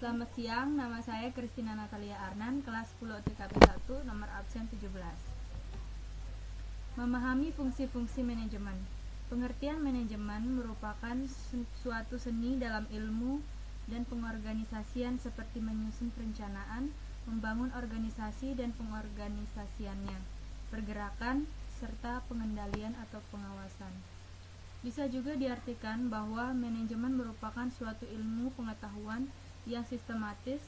Selamat siang, nama saya Christina Natalia Arnan, kelas 10 TKP 1, nomor absen 17. Memahami fungsi-fungsi manajemen. Pengertian manajemen merupakan suatu seni dalam ilmu dan pengorganisasian seperti menyusun perencanaan, membangun organisasi dan pengorganisasiannya, pergerakan, serta pengendalian atau pengawasan. Bisa juga diartikan bahwa manajemen merupakan suatu ilmu pengetahuan yang sistematis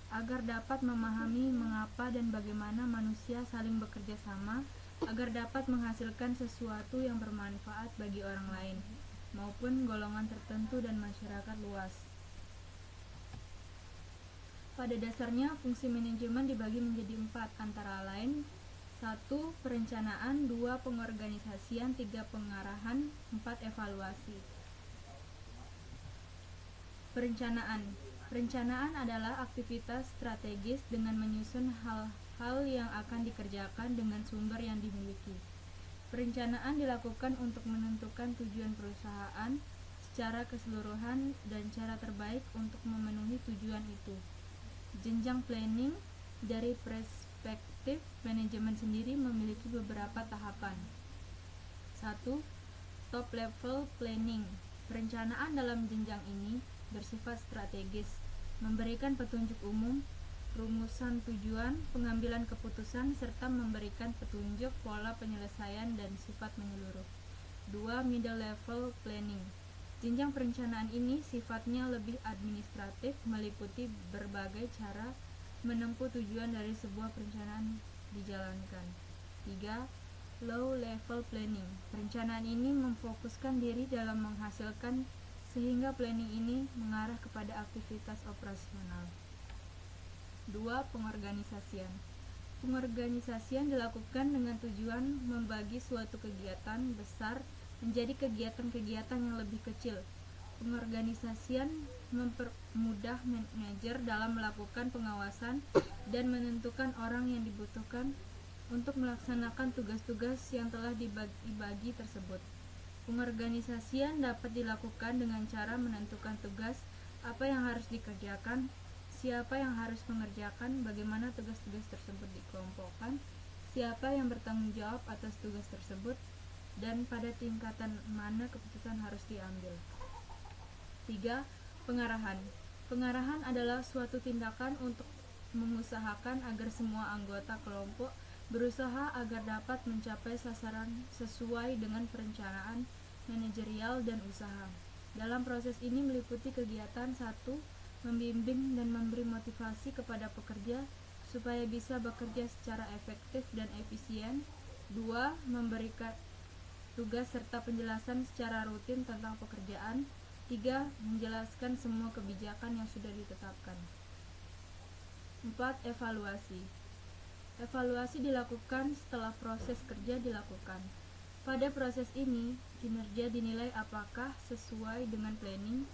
agar dapat memahami mengapa dan bagaimana manusia saling bekerja sama agar dapat menghasilkan sesuatu yang bermanfaat bagi orang lain maupun golongan tertentu dan masyarakat luas. Pada dasarnya, fungsi manajemen dibagi menjadi 4, antara lain 1. Perencanaan, 2. Pengorganisasian, 3. Pengarahan, 4. Evaluasi. Perencanaan adalah aktivitas strategis dengan menyusun hal-hal yang akan dikerjakan dengan sumber yang dimiliki. Perencanaan dilakukan untuk menentukan tujuan perusahaan secara keseluruhan dan cara terbaik untuk memenuhi tujuan itu. Jenjang planning dari perspektif manajemen sendiri memiliki beberapa tahapan. 1. Top level planning. Perencanaan dalam jenjang ini bersifat strategis, memberikan petunjuk umum, rumusan tujuan, pengambilan keputusan, serta memberikan petunjuk pola penyelesaian dan sifat menyeluruh. 2. Middle level planning. Jenjang perencanaan ini sifatnya lebih administratif, meliputi berbagai cara menempuh tujuan dari sebuah perencanaan dijalankan. 3. Low level planning. Perencanaan ini memfokuskan diri dalam menghasilkan sehingga planning ini mengarah kepada aktivitas operasional. 2. Pengorganisasian. Pengorganisasian dilakukan dengan tujuan membagi suatu kegiatan besar menjadi kegiatan-kegiatan yang lebih kecil. Pengorganisasian mempermudah manajer dalam melakukan pengawasan dan menentukan orang yang dibutuhkan untuk melaksanakan tugas-tugas yang telah dibagi tersebut. Pengorganisasian dapat dilakukan dengan cara menentukan tugas, apa yang harus dikerjakan, siapa yang harus mengerjakan, bagaimana tugas-tugas tersebut dikelompokkan, siapa yang bertanggung jawab atas tugas tersebut, dan pada tingkatan mana keputusan harus diambil. 3. Pengarahan. Pengarahan adalah suatu tindakan untuk mengusahakan agar semua anggota kelompok berusaha agar dapat mencapai sasaran sesuai dengan perencanaan manajerial dan usaha. Dalam proses ini meliputi kegiatan 1. Membimbing dan memberi motivasi kepada pekerja supaya bisa bekerja secara efektif dan efisien. 2. Memberikan tugas serta penjelasan secara rutin tentang pekerjaan. 3. Menjelaskan semua kebijakan yang sudah ditetapkan. 4. Evaluasi. Evaluasi dilakukan setelah proses kerja dilakukan. Pada proses ini, kinerja dinilai apakah sesuai dengan planning.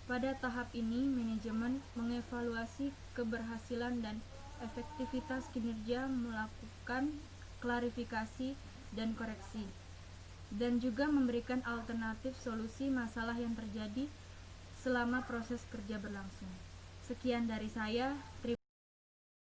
Pada tahap ini, manajemen mengevaluasi keberhasilan dan efektivitas kinerja, melakukan klarifikasi dan koreksi, dan juga memberikan alternatif solusi masalah yang terjadi selama proses kerja berlangsung. Sekian dari saya.